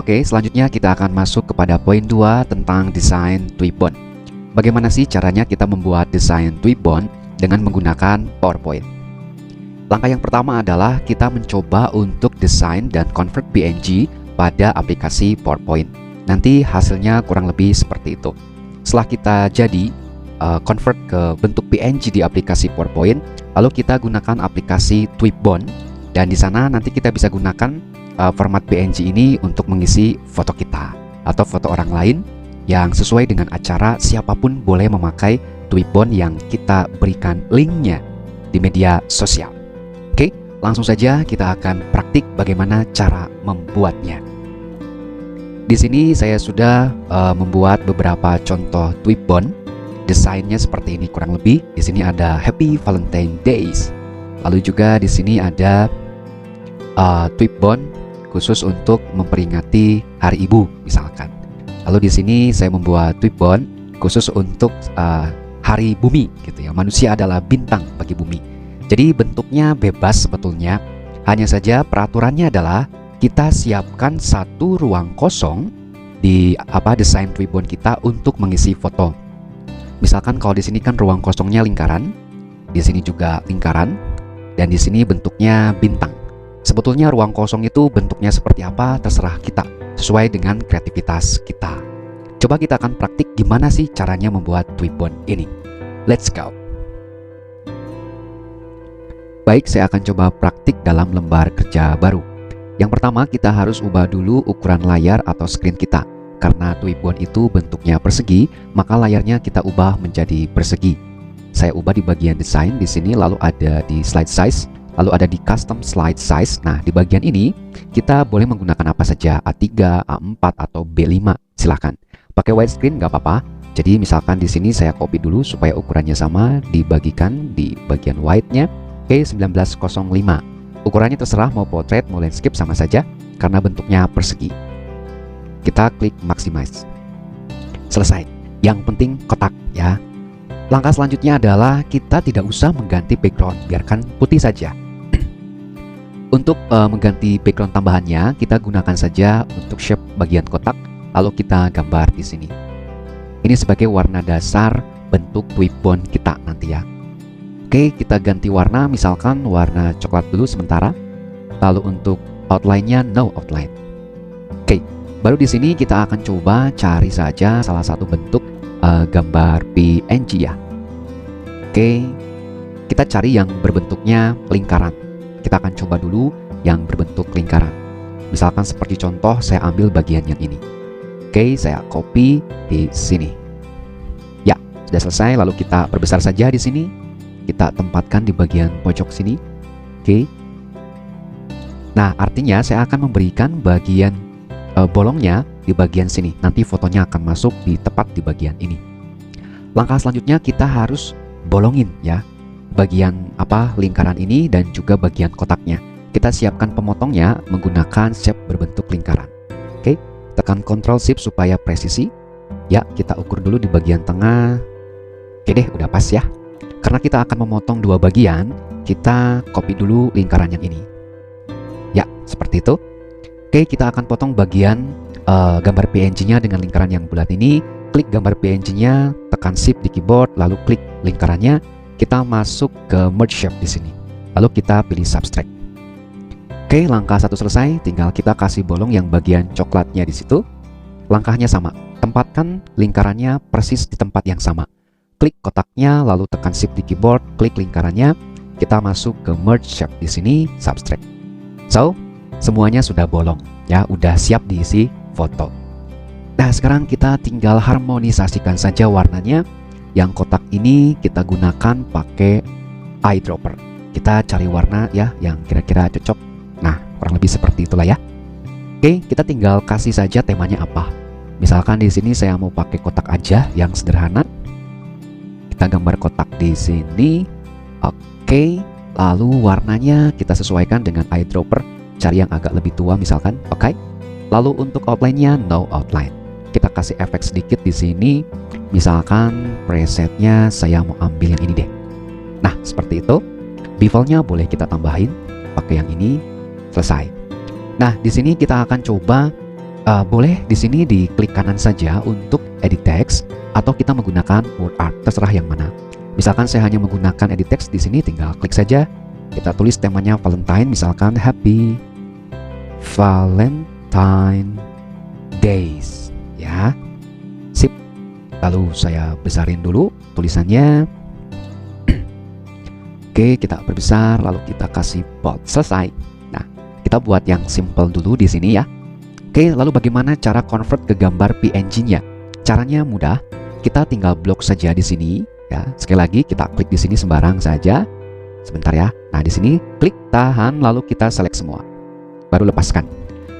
Oke, selanjutnya kita akan masuk kepada poin 2 tentang desain Tweetbot. Bagaimana sih caranya kita membuat desain Tweetbot dengan menggunakan PowerPoint? Langkah yang pertama adalah kita mencoba untuk desain dan convert PNG pada aplikasi PowerPoint. Nanti hasilnya kurang lebih seperti itu. Setelah kita jadi convert ke bentuk PNG di aplikasi PowerPoint, lalu kita gunakan aplikasi Tweetbot, dan di sana nanti kita bisa gunakan format PNG ini untuk mengisi foto kita atau foto orang lain yang sesuai dengan acara. Siapapun boleh memakai Tweetbot yang kita berikan linknya di media sosial. Oke, langsung saja kita akan praktik bagaimana cara membuatnya. Di sini saya sudah membuat beberapa contoh Tweetbot. Desainnya seperti ini kurang lebih. Di sini ada Happy Valentine Days. Lalu juga di sini ada Tweetbot khusus untuk memperingati Hari Ibu misalkan. Lalu di sini saya membuat Tweetbot khusus untuk Hari Bumi gitu ya. Manusia adalah bintang bagi bumi. Jadi bentuknya bebas sebetulnya. Hanya saja peraturannya adalah kita siapkan satu ruang kosong di desain Tweetbot kita untuk mengisi foto. Misalkan kalau di sini kan ruang kosongnya lingkaran, di sini juga lingkaran, dan di sini bentuknya bintang. Sebetulnya ruang kosong itu bentuknya seperti apa terserah kita, sesuai dengan kreativitas kita. Coba kita akan praktik gimana sih caranya membuat Tweetbot ini. Let's go. Baik, saya akan coba praktik dalam lembar kerja baru. Yang pertama, kita harus ubah dulu ukuran layar atau screen kita. Karena Tweetbot itu bentuknya persegi, maka layarnya kita ubah menjadi persegi. Saya ubah di bagian desain di sini, lalu ada di slide size, lalu ada di custom slide size. Nah, di bagian ini kita boleh menggunakan apa saja, A3, A4 atau B5, silahkan. Pakai widescreen nggak apa-apa. Jadi misalkan di sini saya copy dulu supaya ukurannya sama, dibagikan di bagian white-nya. Oke, 1905. Ukurannya terserah mau portrait mau landscape sama saja karena bentuknya persegi. Kita klik maximize. Selesai. Yang penting kotak ya. Langkah selanjutnya adalah kita tidak usah mengganti background, biarkan putih saja. Untuk mengganti background tambahannya, kita gunakan saja untuk shape bagian kotak, lalu kita gambar di sini. Ini sebagai warna dasar bentuk Tweetbot kita nanti ya. Oke, kita ganti warna, misalkan warna coklat dulu sementara. Lalu untuk outline-nya no outline. Oke, baru di sini kita akan coba cari saja salah satu bentuk gambar PNG ya. Oke, kita cari yang berbentuknya lingkaran. Kita akan coba dulu yang berbentuk lingkaran. Misalkan seperti contoh, saya ambil bagian yang ini. Oke, saya copy di sini. Ya, sudah selesai. Lalu kita perbesar saja di sini. Kita tempatkan di bagian pojok sini. Oke. Nah, artinya saya akan memberikan bagian bolongnya di bagian sini. Nanti fotonya akan masuk tepat di bagian ini. Langkah selanjutnya kita harus bolongin ya bagian lingkaran ini dan juga bagian kotaknya. Kita siapkan pemotongnya menggunakan shape berbentuk lingkaran. Oke, tekan Ctrl Shift supaya presisi. Ya, kita ukur dulu di bagian tengah. Oke deh, udah pas ya. Karena kita akan memotong dua bagian, kita copy dulu lingkaran yang ini. Ya, seperti itu. Oke, kita akan potong bagian gambar PNG-nya dengan lingkaran yang bulat ini. Klik gambar PNG-nya, tekan Shift di keyboard, lalu klik lingkarannya. Kita masuk ke merge shape di sini. Lalu kita pilih subtract. Oke, langkah satu selesai. Tinggal kita kasih bolong yang bagian coklatnya di situ. Langkahnya sama. Tempatkan lingkarannya persis di tempat yang sama. Klik kotaknya, lalu tekan Shift di keyboard, klik lingkarannya. Kita masuk ke merge shape di sini, subtract. So, semuanya sudah bolong ya, udah siap diisi foto. Nah, sekarang kita tinggal harmonisasikan saja warnanya. Yang kotak ini kita gunakan pakai eyedropper. Kita cari warna ya yang kira-kira cocok. Nah, kurang lebih seperti itulah ya. Oke, kita tinggal kasih saja temanya apa. Misalkan di sini saya mau pakai kotak aja yang sederhana. Kita gambar kotak di sini. Oke, lalu warnanya kita sesuaikan dengan eyedropper. Cari yang agak lebih tua misalkan. Oke. Lalu untuk outline-nya no outline. Kita kasih efek sedikit di sini. Misalkan presetnya saya mau ambil yang ini deh. Nah, seperti itu. Bevel-nya boleh kita tambahin pakai yang ini. Selesai. Nah, di sini kita akan coba Boleh di sini diklik kanan saja untuk edit text atau kita menggunakan word art, terserah yang mana. Misalkan saya hanya menggunakan edit text di sini, tinggal klik saja. Kita tulis temanya Valentine, misalkan Happy Valentine Days, ya. Sip. Lalu saya besarin dulu tulisannya. Oke, kita perbesar, lalu kita kasih bold. Selesai. Nah, kita buat yang simple dulu di sini ya. Oke, lalu bagaimana cara convert ke gambar PNG-nya? Caranya mudah. Kita tinggal blok saja di sini ya. Sekali lagi kita klik di sini sembarang saja. Sebentar ya. Nah, di sini klik tahan lalu kita select semua. Baru lepaskan.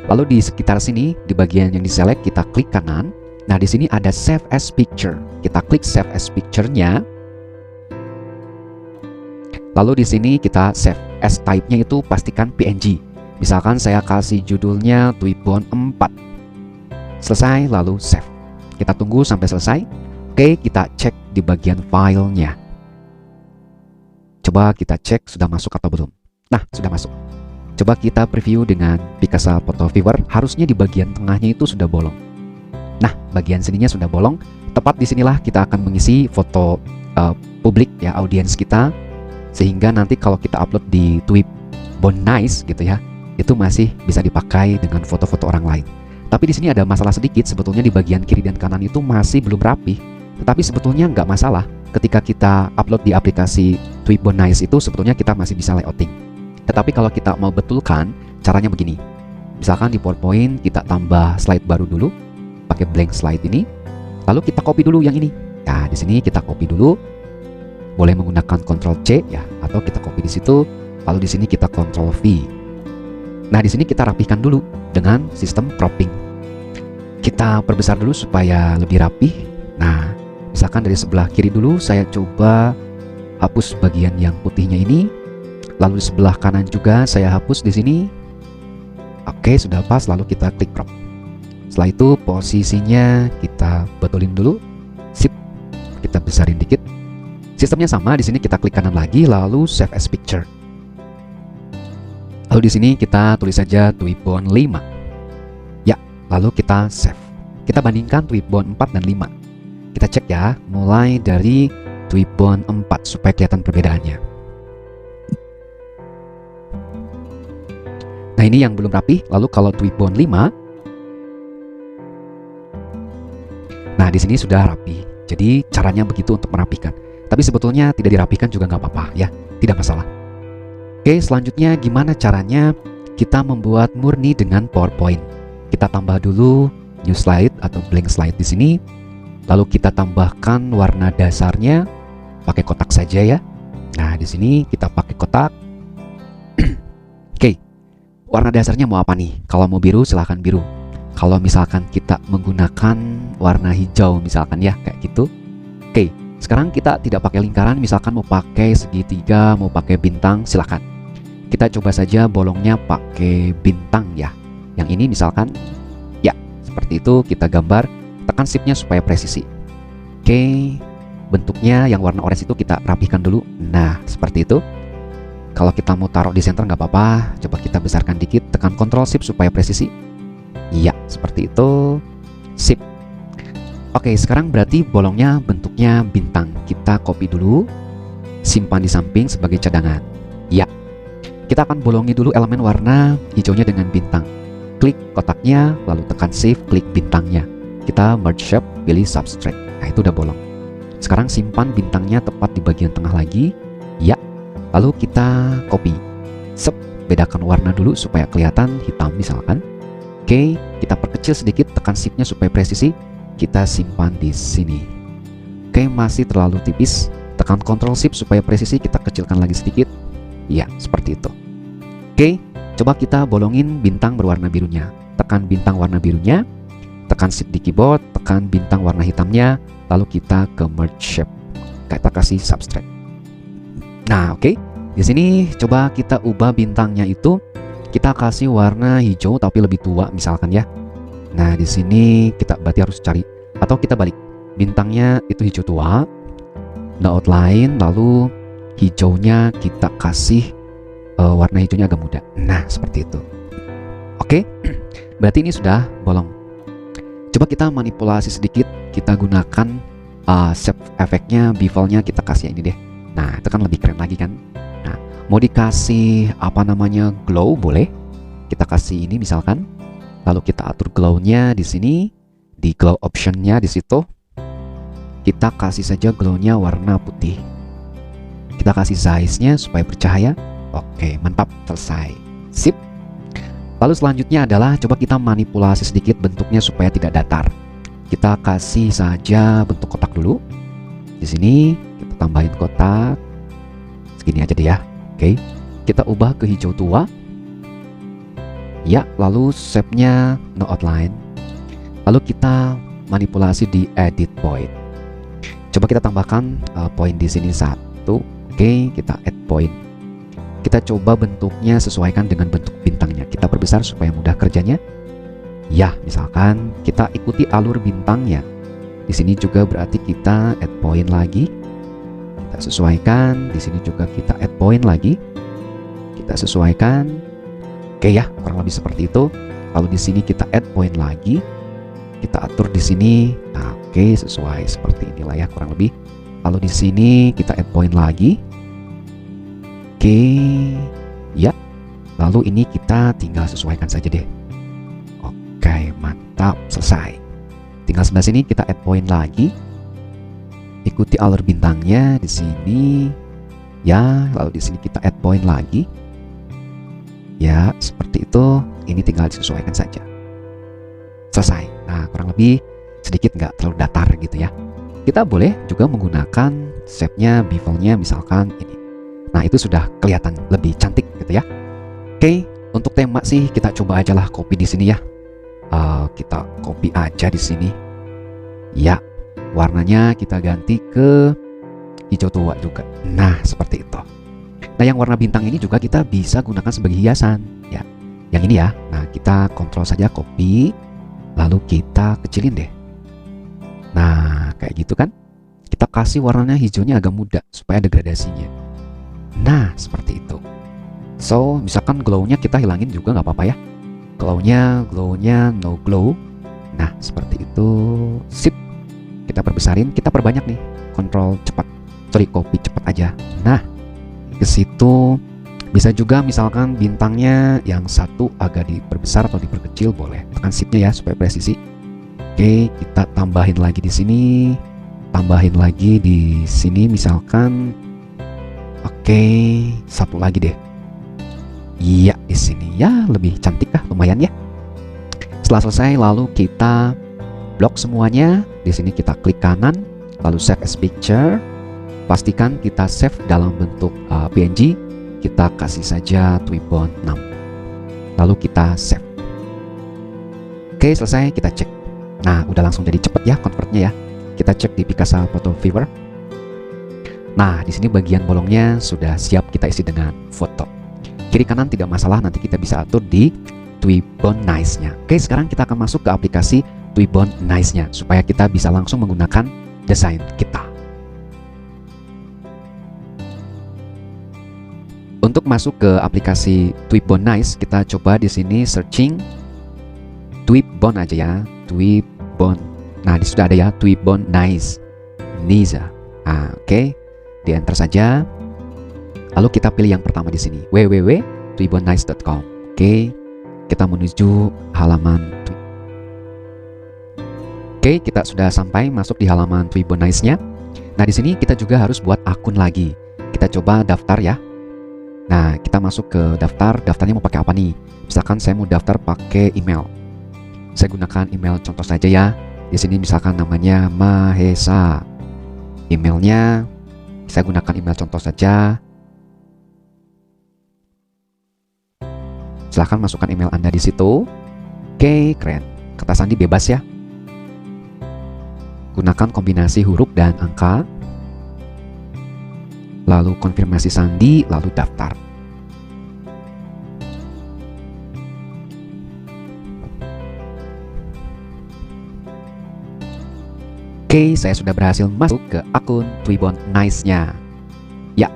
Lalu di sekitar sini di bagian yang diselect kita klik kanan. Nah, di sini ada save as picture. Kita klik save as picture-nya. Lalu di sini kita save as type-nya itu pastikan PNG. Misalkan saya kasih judulnya Twibbon 4. Selesai, lalu save. Kita tunggu sampai selesai. Oke, kita cek di bagian filenya. Coba kita cek sudah masuk atau belum. Nah, sudah masuk. Coba kita preview dengan Picasa Photo Viewer. Harusnya di bagian tengahnya itu sudah bolong. Nah, bagian sininya sudah bolong. Tepat di sinilah kita akan mengisi foto publik ya, audiens kita. Sehingga nanti kalau kita upload di Twibbon Nice gitu ya, itu masih bisa dipakai dengan foto-foto orang lain. Tapi di sini ada masalah sedikit, sebetulnya di bagian kiri dan kanan itu masih belum rapi. Tetapi sebetulnya nggak masalah. Ketika kita upload di aplikasi Twibbon Nice itu sebetulnya kita masih bisa layouting. Tetapi kalau kita mau betulkan, caranya begini. Misalkan di PowerPoint kita tambah slide baru dulu, pakai blank slide ini. Lalu kita copy dulu yang ini. Nah, di sini kita copy dulu. Boleh menggunakan Ctrl C ya, atau kita copy di situ. Lalu di sini kita Ctrl V. Nah, di sini kita rapihkan dulu dengan sistem cropping. Kita perbesar dulu supaya lebih rapih. Nah, misalkan dari sebelah kiri dulu saya coba hapus bagian yang putihnya ini. Lalu di sebelah kanan juga saya hapus di sini. Oke, sudah pas, lalu kita klik crop. Setelah itu posisinya kita betulin dulu. Sip. Kita besarin dikit. Sistemnya sama, di sini kita klik kanan lagi lalu save as picture. Lalu di sini kita tulis saja Twibbon 5. Ya, lalu kita save. Kita bandingkan Twibbon 4 dan 5. Kita cek ya, mulai dari Twibbon 4 supaya kelihatan perbedaannya. Nah, ini yang belum rapi. Lalu kalau Twibbon 5, nah di sini sudah rapi. Jadi caranya begitu untuk merapikan. Tapi sebetulnya tidak dirapikan juga nggak apa-apa ya, tidak masalah. Oke, selanjutnya gimana caranya kita membuat murni dengan PowerPoint? Kita tambah dulu new slide atau blank slide di sini. Lalu kita tambahkan warna dasarnya pakai kotak saja ya. Nah, di sini kita pakai kotak. Oke. Warna dasarnya mau apa nih? Kalau mau biru silahkan biru. Kalau misalkan kita menggunakan warna hijau misalkan ya, kayak gitu. Oke, sekarang kita tidak pakai lingkaran, misalkan mau pakai segitiga, mau pakai bintang, silahkan. Kita coba saja bolongnya pakai bintang ya. Yang ini misalkan, ya seperti itu kita gambar, tekan shift-nya supaya presisi. Oke, bentuknya yang warna orange itu kita rapihkan dulu. Nah, seperti itu. Kalau kita mau taruh di center nggak apa-apa, coba kita besarkan dikit, tekan Ctrl Shift supaya presisi. Iya, seperti itu. Sip. Oke, sekarang berarti bolongnya bentuknya bintang. Kita copy dulu, simpan di samping sebagai cadangan. Ya. Kita akan bolongi dulu elemen warna hijaunya dengan bintang. Klik kotaknya, lalu tekan Shift, klik bintangnya. Kita merge shape, pilih substrate. Nah, itu udah bolong. Sekarang simpan bintangnya tepat di bagian tengah lagi. Ya. Lalu kita copy. Sep, bedakan warna dulu supaya kelihatan hitam misalkan. Oke, kita perkecil sedikit, tekan shift-nya supaya presisi. Kita simpan di sini. Oke, masih terlalu tipis. Tekan Ctrl Shift supaya presisi, kita kecilkan lagi sedikit. Ya, seperti itu. Oke, coba kita bolongin bintang berwarna birunya. Tekan bintang warna birunya, tekan shift di keyboard, tekan bintang warna hitamnya, lalu kita ke merge shape. Kita kasih substrate. Nah, oke. Di sini coba kita ubah bintangnya itu, kita kasih warna hijau tapi lebih tua misalkan ya. Nah, di sini kita berarti harus cari, atau kita balik. Bintangnya itu hijau tua, no outline, lalu hijaunya kita kasih warna hijaunya agak muda. Nah, seperti itu. Oke. Berarti ini sudah bolong. Coba kita manipulasi sedikit, kita gunakan shape efeknya, bevelnya kita kasih ini deh. Nah, itu kan lebih keren lagi kan. Nah, mau dikasih apa namanya, glow boleh. Kita kasih ini misalkan. Lalu kita atur glow-nya di sini, di glow option-nya di situ. Kita kasih saja glow-nya warna putih. Kita kasih size-nya supaya bercahaya. Oke, mantap, selesai. Sip. Lalu selanjutnya adalah coba kita manipulasi sedikit bentuknya supaya tidak datar. Kita kasih saja bentuk kotak dulu. Di sini kita tambahin kotak. Segini aja deh ya. Oke. Kita ubah ke hijau tua. Ya, lalu shape-nya no outline. Lalu kita manipulasi di edit point. Coba kita tambahkan point di sini 1. Oke, kita add point. Kita coba bentuknya sesuaikan dengan bentuk bintangnya. Kita perbesar supaya mudah kerjanya. Ya, misalkan kita ikuti alur bintangnya. Di sini juga berarti kita add point lagi. Kita sesuaikan. Di sini juga kita add point lagi. Kita sesuaikan. Oke ya, kurang lebih seperti itu. Lalu di sini kita add point lagi. Kita atur di sini. Nah, oke, sesuai seperti inilah ya kurang lebih. Lalu di sini kita add point lagi. Oke, ya. Lalu ini kita tinggal sesuaikan saja deh. Oke, mantap, selesai. Tinggal sebelah sini kita add point lagi. Ikuti alur bintangnya di sini. Ya, lalu di sini kita add point lagi. Ya, seperti itu. Ini tinggal disesuaikan saja. Selesai. Nah, kurang lebih sedikit nggak terlalu datar gitu ya. Kita boleh juga menggunakan shape-nya, bevel-nya misalkan ini. Nah, itu sudah kelihatan lebih cantik gitu ya. Oke, untuk tema sih kita coba aja lah copy di sini ya. Kita copy aja di sini. Ya, warnanya kita ganti ke hijau tua juga. Nah, seperti itu. Nah, yang warna bintang ini juga kita bisa gunakan sebagai hiasan ya. Yang ini ya. Nah, kita kontrol saja copy, lalu kita kecilin deh. Nah, kayak gitu kan. Kita kasih warnanya hijaunya agak muda supaya ada gradasinya. Nah, seperti itu. So, misalkan glow-nya kita hilangin juga nggak apa-apa ya. Glow-nya no glow. Nah, seperti itu. Sip. Kita perbesarin, kita perbanyak nih. Kontrol cepat. Sorry, copy cepat aja. Nah, ke situ bisa juga misalkan bintangnya yang satu agak diperbesar atau diperkecil boleh. Tekan shift-nya ya supaya presisi. Oke, kita tambahin lagi di sini. Tambahin lagi di sini misalkan. Oke, satu lagi deh. Iya, di sini ya lebih cantik lah, lumayan ya. Setelah selesai, lalu kita blok semuanya. Di sini kita klik kanan, lalu save as picture. Pastikan kita save dalam bentuk PNG. Kita kasih saja Twibond 6. Lalu kita save. Oke, selesai. Kita cek. Nah, udah langsung jadi cepet ya convertnya ya. Kita cek di Picasa Photo Viewer. Nah, di sini bagian bolongnya sudah siap kita isi dengan foto. Kiri kanan tidak masalah, nanti kita bisa atur di Twibond Nice-nya. Oke, sekarang kita akan masuk ke aplikasi Twibond Nice-nya supaya kita bisa langsung menggunakan desain kita. Untuk masuk ke aplikasi Twibond Nice, kita coba di sini searching Twibond aja ya, Twibond. Nah, di sudah ada ya Twibond Nice. Niza. Nah, oke. Di enter saja. Lalu kita pilih yang pertama di sini, www.twibondnice.com. Oke, kita menuju halaman. Oke, kita sudah sampai masuk di halaman Twibond Nice-nya. Nah, di sini kita juga harus buat akun lagi. Kita coba daftar ya. Nah, kita masuk ke daftar. Daftarnya mau pakai apa nih? Misalkan saya mau daftar pakai email. Saya gunakan email contoh saja ya. Di sini misalkan namanya Mahesa. Emailnya saya gunakan email contoh saja. Silahkan masukkan email Anda di situ. Oke, keren. Kata sandi bebas ya. Gunakan kombinasi huruf dan angka. Lalu konfirmasi sandi, lalu daftar. Oke, saya sudah berhasil masuk ke akun Twibond Nice-nya. Ya,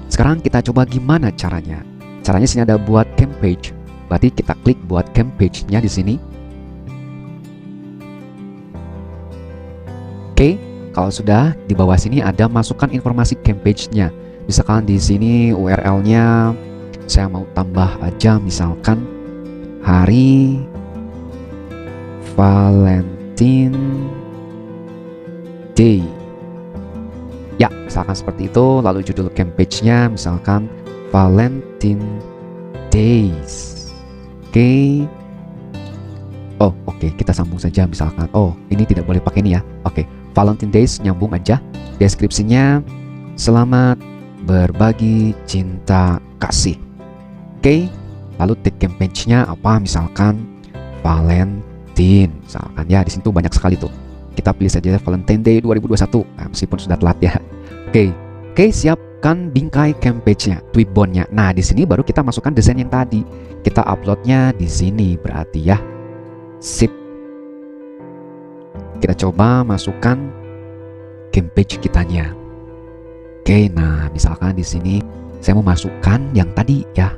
sekarang kita coba gimana caranya. Caranya sini ada buat campaign page. Berarti kita klik buat campaign-nya di sini. Oke, kalau sudah, di bawah sini ada masukkan informasi campaign-nya. Misalkan di sini URL-nya saya mau tambah aja, misalkan hari Valentine Day. Ya, misalkan seperti itu. Lalu judul campaign-nya misalkan Valentine Days. Oke. Oh, oke, kita sambung saja misalkan. Oh, ini tidak boleh pakai ini ya. Oke, Valentine Days nyambung aja. Deskripsinya selamat berbagi cinta kasih. Oke. Lalu tag campaign-nya apa? Misalkan Valentine. Misalkan ya, di situ banyak sekali tuh. Kita pilih saja Valentine Day 2021. Nah, meskipun sudah telat ya. Oke, siapkan bingkai campaign-nya, Tweetbond-nya. Nah, di sini baru kita masukkan desain yang tadi. Kita uploadnya di sini berarti ya. Sip. Kita coba masukkan campaign kitanya. Oke, nah misalkan di sini saya mau masukkan yang tadi ya.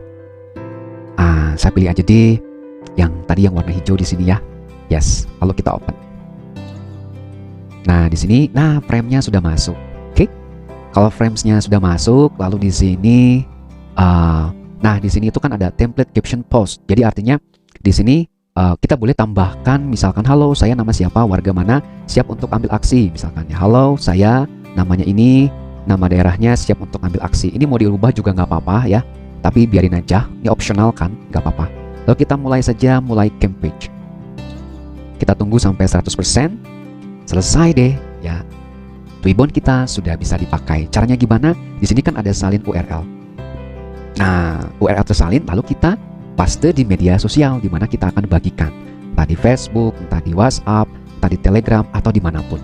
Saya pilih aja deh yang tadi yang warna hijau di sini ya. Yes, lalu kita open. Nah, di sini, nah frame-nya sudah masuk. Oke, kalau frames-nya sudah masuk, lalu di sini, nah di sini itu kan ada template caption post. Jadi artinya di sini kita boleh tambahkan, misalkan halo, saya nama siapa, warga mana, siap untuk ambil aksi. Misalkan ya, halo, saya namanya ini, nama daerahnya, siap untuk ambil aksi. Ini mau dirubah juga nggak apa-apa ya, tapi biarin aja, ini optional kan, nggak apa-apa. Lalu kita mulai saja, mulai campaign. Kita tunggu sampai 100%. Selesai deh ya. Tweetbond kita sudah bisa dipakai. Caranya gimana? Di sini kan ada salin URL. Nah, URL tersalin lalu kita paste di media sosial di mana kita akan bagikan. Entah di Facebook, entah di WhatsApp, entah di Telegram atau dimanapun.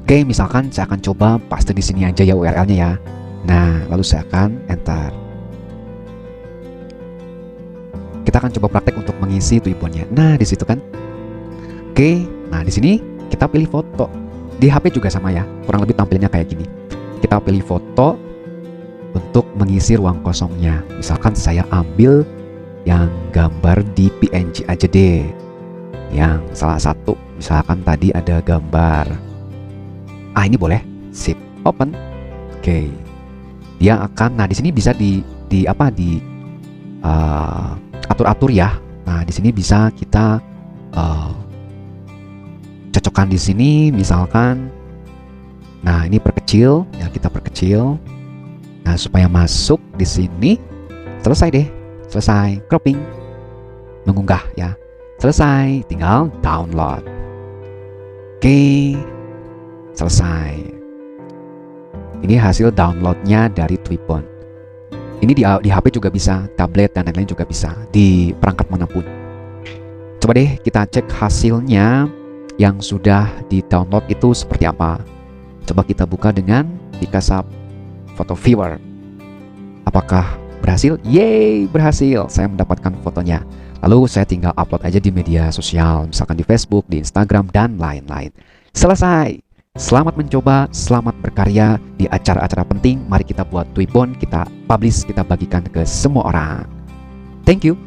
Oke, misalkan saya akan coba paste di sini aja ya URL-nya ya. Nah, lalu saya akan enter. Kita akan coba praktek untuk mengisi Tweetbond-nya. Nah, di situ kan. Oke, nah di sini kita pilih foto. Di HP juga sama ya, kurang lebih tampilnya kayak gini. Kita pilih foto untuk mengisi ruang kosongnya. Misalkan saya ambil yang gambar di PNG aja deh. Yang salah satu, misalkan tadi ada gambar. Ini boleh. Sip, open. Oke. Dia akan, nah di sini bisa atur-atur ya. Nah, di sini bisa kita cocokkan di sini misalkan. Nah, ini perkecil ya, kita perkecil. Nah, supaya masuk di sini. Selesai deh. Selesai cropping. Mengunggah ya. Selesai, tinggal download. Oke. Selesai. Ini hasil downloadnya dari Tweetbond. Ini di HP juga bisa, tablet dan lain-lain juga bisa, di perangkat manapun. Coba deh kita cek hasilnya yang sudah di-download itu seperti apa. Coba kita buka dengan Picasa Photo Viewer. Apakah berhasil? Yeay, berhasil. Saya mendapatkan fotonya. Lalu saya tinggal upload aja di media sosial, misalkan di Facebook, di Instagram, dan lain-lain. Selesai. Selamat mencoba, selamat berkarya di acara-acara penting. Mari kita buat Tweetbond, kita publish, kita bagikan ke semua orang. Thank you.